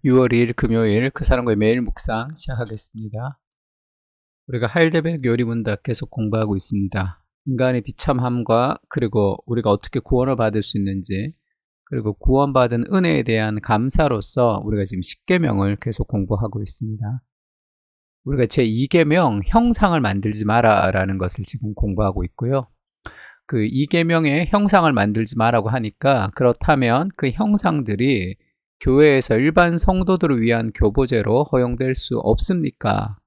6월 2일 금요일 그 사람과의 매일 묵상 시작하겠습니다. 우리가 하일데베르 요리문답 계속 공부하고 있습니다. 인간의 비참함과 그리고 우리가 어떻게 구원을 받을 수 있는지, 그리고 구원받은 은혜에 대한 감사로서 우리가 지금 10계명을 계속 공부하고 있습니다. 우리가 제2계명 형상을 만들지 마라 라는 것을 지금 공부하고 있고요. 그 2계명의 형상을 만들지 마라고 하니까, 그렇다면 그 형상들이 교회에서 일반 성도들을 위한 교보제로 허용될 수 없습니까?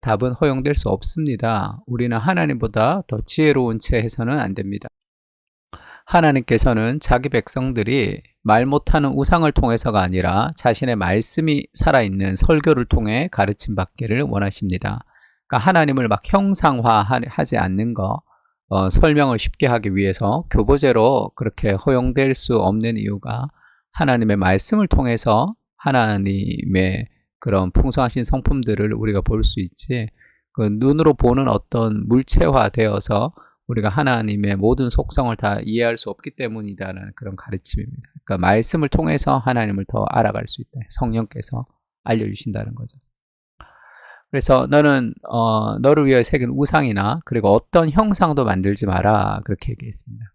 답은 허용될 수 없습니다. 우리는 하나님보다 더 지혜로운 채 해서는 안 됩니다. 하나님께서는 자기 백성들이 말 못하는 우상을 통해서가 아니라 자신의 말씀이 살아있는 설교를 통해 가르침 받기를 원하십니다. 그러니까 하나님을 막 형상화하지 않는 거, 설명을 쉽게 하기 위해서 교보제로 그렇게 허용될 수 없는 이유가 하나님의 말씀을 통해서 하나님의 그런 풍성하신 성품들을 우리가 볼 수 있지, 그 눈으로 보는 어떤 물체화되어서 우리가 하나님의 모든 속성을 다 이해할 수 없기 때문이다라는 그런 가르침입니다. 그러니까 말씀을 통해서 하나님을 더 알아갈 수 있다. 성령께서 알려주신다는 거죠. 그래서 너는 너를 위하여 새긴 우상이나 그리고 어떤 형상도 만들지 마라, 그렇게 얘기했습니다.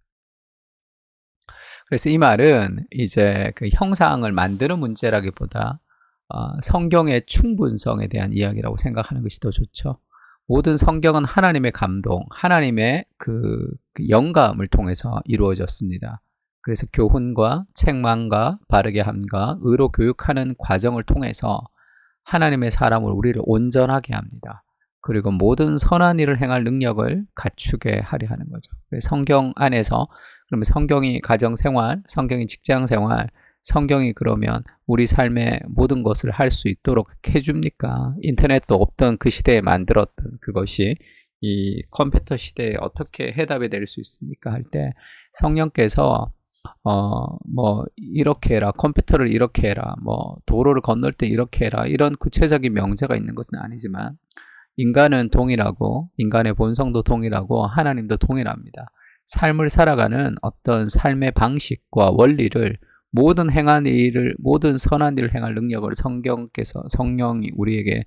그래서 이 말은 이제 그 형상을 만드는 문제라기보다 성경의 충분성에 대한 이야기라고 생각하는 것이 더 좋죠. 모든 성경은 하나님의 감동, 하나님의 그 영감을 통해서 이루어졌습니다. 그래서 교훈과 책망과 바르게 함과 의로 교육하는 과정을 통해서 하나님의 사람을 우리를 온전하게 합니다. 그리고 모든 선한 일을 행할 능력을 갖추게 하려 하는 거죠. 성경 안에서, 그러면 성경이 가정생활, 성경이 직장생활, 성경이 그러면 우리 삶의 모든 것을 할 수 있도록 해줍니까? 인터넷도 없던 그 시대에 만들었던 그것이 이 컴퓨터 시대에 어떻게 해답이 될 수 있습니까? 할 때 성령께서 뭐 이렇게 해라, 컴퓨터를 이렇게 해라, 뭐 도로를 건널 때 이렇게 해라, 이런 구체적인 명제가 있는 것은 아니지만 인간은 동일하고 인간의 본성도 동일하고 하나님도 동일합니다. 삶을 살아가는 어떤 삶의 방식과 원리를, 모든 행한 일을, 모든 선한 일을 행할 능력을 성령이 우리에게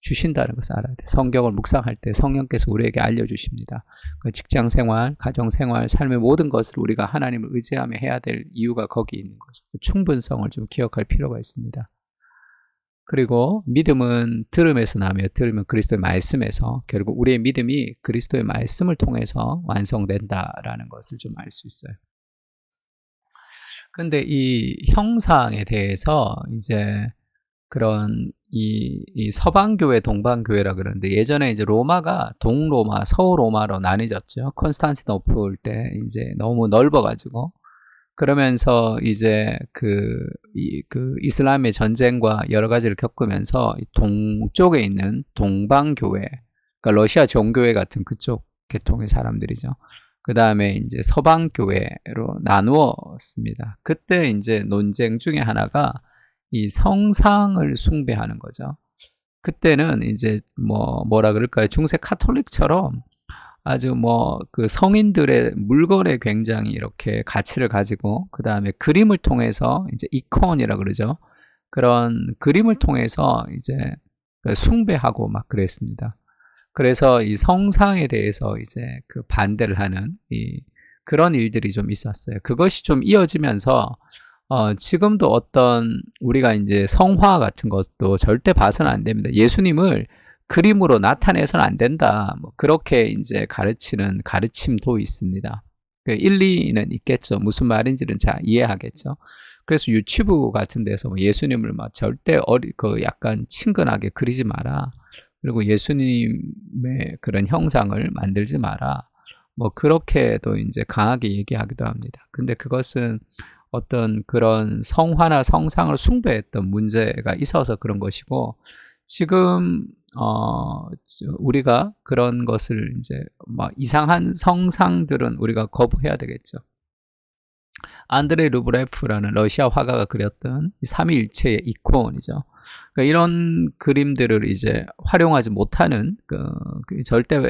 주신다는 것을 알아야 돼요. 성경을 묵상할 때 성령께서 우리에게 알려주십니다. 직장생활, 가정생활, 삶의 모든 것을 우리가 하나님을 의지하며 해야 될 이유가 거기 있는 거죠. 충분성을 좀 기억할 필요가 있습니다. 그리고 믿음은 들음에서 나며 들으면 그리스도의 말씀에서, 결국 우리의 믿음이 그리스도의 말씀을 통해서 완성된다라는 것을 좀 알 수 있어요. 근데 이 형상에 대해서 이제 그런 이 서방교회, 동방교회라 그러는데, 예전에 이제 로마가 동로마, 서로마로 나뉘졌죠. 콘스탄티노플 때 이제 너무 넓어가지고, 그러면서 이제 그 이슬람의 전쟁과 여러 가지를 겪으면서 동쪽에 있는 동방교회, 그러니까 러시아 종교회 같은 그쪽 계통의 사람들이죠. 그 다음에 이제 서방교회로 나누었습니다. 그때 이제 논쟁 중에 하나가 이 성상을 숭배하는 거죠. 그때는 이제 뭐라 그럴까요? 중세 카톨릭처럼 아주 그 성인들의 물건에 굉장히 이렇게 가치를 가지고, 그 다음에 그림을 통해서 이제 이콘이라 그러죠. 그런 그림을 통해서 이제 숭배하고 막 그랬습니다. 그래서 이 성상에 대해서 이제 그 반대를 하는 그런 일들이 좀 있었어요. 그것이 좀 이어지면서 지금도 어떤 우리가 이제 성화 같은 것도 절대 봐서는 안 됩니다. 예수님을 그림으로 나타내서는 안 된다, 그렇게 이제 가르치는 가르침도 있습니다. 그 일리는 있겠죠. 무슨 말인지는 잘 이해하겠죠. 그래서 유튜브 같은 데서 예수님을 막 절대 약간 친근하게 그리지 마라, 그리고 예수님의 그런 형상을 만들지 마라, 그렇게도 이제 강하게 얘기하기도 합니다. 근데 그것은 어떤 그런 성화나 성상을 숭배했던 문제가 있어서 그런 것이고, 지금 우리가 그런 것을 이제 이상한 성상들은 우리가 거부해야 되겠죠. 안드레 루브레프라는 러시아 화가가 그렸던 삼위일체의 이콘이죠. 그러니까 이런 그림들을 이제 활용하지 못하는 절대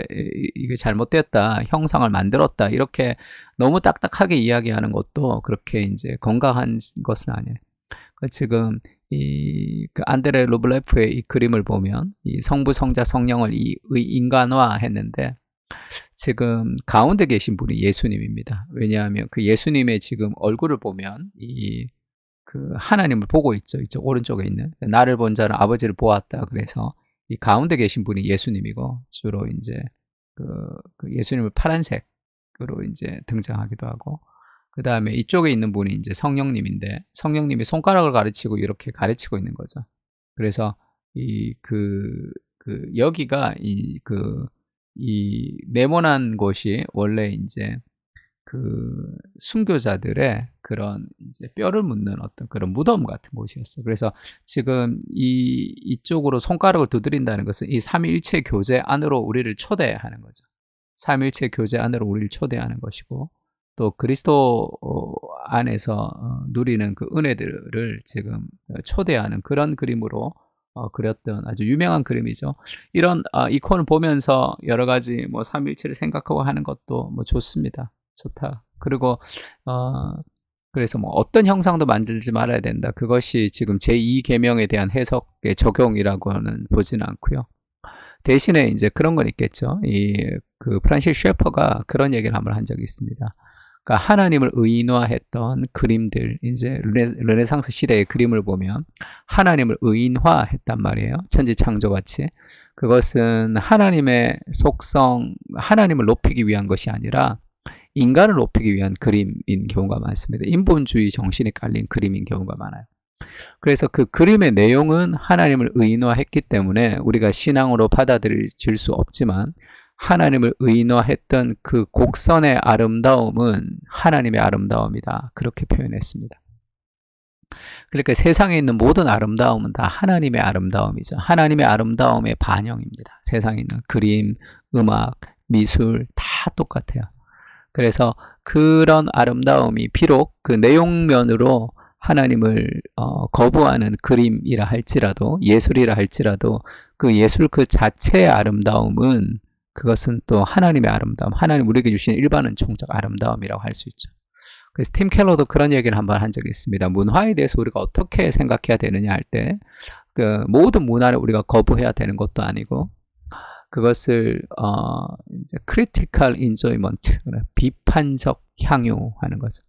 이게 잘못됐다, 형상을 만들었다, 이렇게 너무 딱딱하게 이야기하는 것도 그렇게 이제 건강한 것은 아니에요. 지금 그 안드레 루블레프의 이 그림을 보면 이 성부, 성자, 성령을 인간화했는데 지금 가운데 계신 분이 예수님입니다. 왜냐하면 그 예수님의 지금 얼굴을 보면 그 하나님을 보고 있죠. 이쪽 오른쪽에 있는 나를 본 자는 아버지를 보았다. 그래서 이 가운데 계신 분이 예수님이고 주로 이제 그 예수님을 파란색으로 이제 등장하기도 하고 그 다음에 이쪽에 있는 분이 이제 성령님인데 성령님이 손가락을 가르치고 이렇게 가르치고 있는 거죠. 그래서 여기가 이 네모난 곳이 원래 이제 그 순교자들의 그런 이제 뼈를 묻는 어떤 그런 무덤 같은 곳이었어. 그래서 지금 이쪽으로 손가락을 두드린다는 것은 이 삼위일체 교제 안으로 우리를 초대하는 거죠. 삼위일체 교제 안으로 우리를 초대하는 것이고 또 그리스도 안에서 누리는 그 은혜들을 지금 초대하는 그런 그림으로 그렸던 아주 유명한 그림이죠. 이런 이콘을 보면서 여러 가지 뭐 삼위일체를 생각하고 하는 것도 뭐 좋습니다. 좋다. 그리고 그래서 뭐 어떤 형상도 만들지 말아야 된다. 그것이 지금 제2계명에 대한 해석의 적용이라고는 보지는 않고요. 대신에 이제 그런 건 있겠죠. 그 프란시스 셰퍼가 그런 얘기를 한번 한 적이 있습니다. 그러니까 하나님을 의인화했던 그림들, 이제 르네상스 시대의 그림을 보면 하나님을 의인화했단 말이에요. 천지창조같이. 그것은 하나님의 속성, 하나님을 높이기 위한 것이 아니라 인간을 높이기 위한 그림인 경우가 많습니다. 인본주의 정신이 깔린 그림인 경우가 많아요. 그래서 그 그림의 내용은 하나님을 의인화했기 때문에 우리가 신앙으로 받아들일 수 없지만 하나님을 의인화했던 그 곡선의 아름다움은 하나님의 아름다움이다. 그렇게 표현했습니다. 그러니까 세상에 있는 모든 아름다움은 다 하나님의 아름다움이죠. 하나님의 아름다움의 반영입니다. 세상에 있는 그림, 음악, 미술 다 똑같아요. 그래서 그런 아름다움이 비록 그 내용면으로 하나님을 거부하는 그림이라 할지라도 예술이라 할지라도 그 예술 그 자체의 아름다움은 그것은 또 하나님의 아름다움, 하나님 우리에게 주신 일반은 종적 아름다움이라고 할 수 있죠. 그래서 팀 켈러도 그런 얘기를 한번 한 적이 있습니다. 문화에 대해서 우리가 어떻게 생각해야 되느냐 할 때 그 모든 문화를 우리가 거부해야 되는 것도 아니고 그것을 이제 critical enjoyment, 비판적 향유하는 거죠.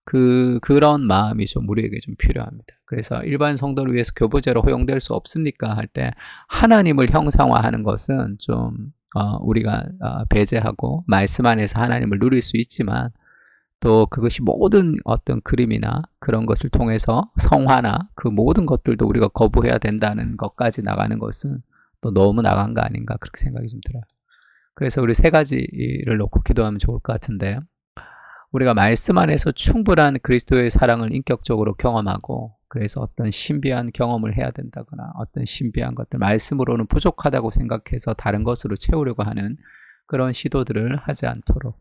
그런 마음이 좀 우리에게 좀 필요합니다. 그래서 일반 성도를 위해서 교보제로 허용될 수 없습니까? 할 때 하나님을 형상화하는 것은 좀 우리가 배제하고 말씀 안에서 하나님을 누릴 수 있지만 또 그것이 모든 어떤 그림이나 그런 것을 통해서 성화나 그 모든 것들도 우리가 거부해야 된다는 것까지 나가는 것은 또 너무 나간 거 아닌가 그렇게 생각이 좀 들어요. 그래서 우리 세 가지를 놓고 기도하면 좋을 것 같은데 우리가 말씀 안에서 충분한 그리스도의 사랑을 인격적으로 경험하고 그래서 어떤 신비한 경험을 해야 된다거나 어떤 신비한 것들 말씀으로는 부족하다고 생각해서 다른 것으로 채우려고 하는 그런 시도들을 하지 않도록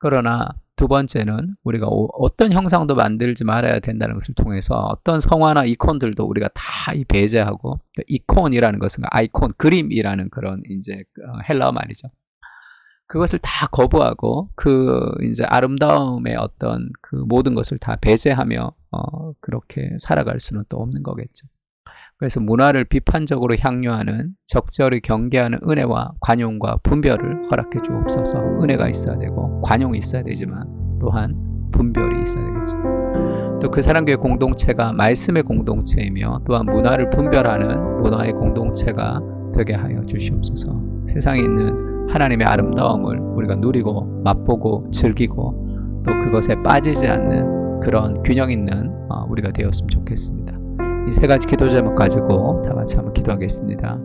그러나 두 번째는 우리가 어떤 형상도 만들지 말아야 된다는 것을 통해서 어떤 성화나 이콘들도 우리가 다 배제하고 이콘이라는 것은 아이콘, 그림이라는 그런 이제 헬라어 말이죠. 그것을 다 거부하고 그 이제 아름다움의 어떤 그 모든 것을 다 배제하며 그렇게 살아갈 수는 또 없는 거겠죠. 그래서 문화를 비판적으로 향유하는 적절히 경계하는 은혜와 관용과 분별을 허락해 주옵소서. 은혜가 있어야 되고 관용이 있어야 되지만 또한 분별이 있어야 되겠죠. 또 그 사람교회 공동체가 말씀의 공동체이며 또한 문화를 분별하는 문화의 공동체가 되게 하여 주시옵소서. 세상에 있는 하나님의 아름다움을 우리가 누리고 맛보고 즐기고 또 그것에 빠지지 않는 그런 균형 있는 우리가 되었으면 좋겠습니다. 이 세 가지 기도 제목 가지고 다 같이 한번 기도하겠습니다.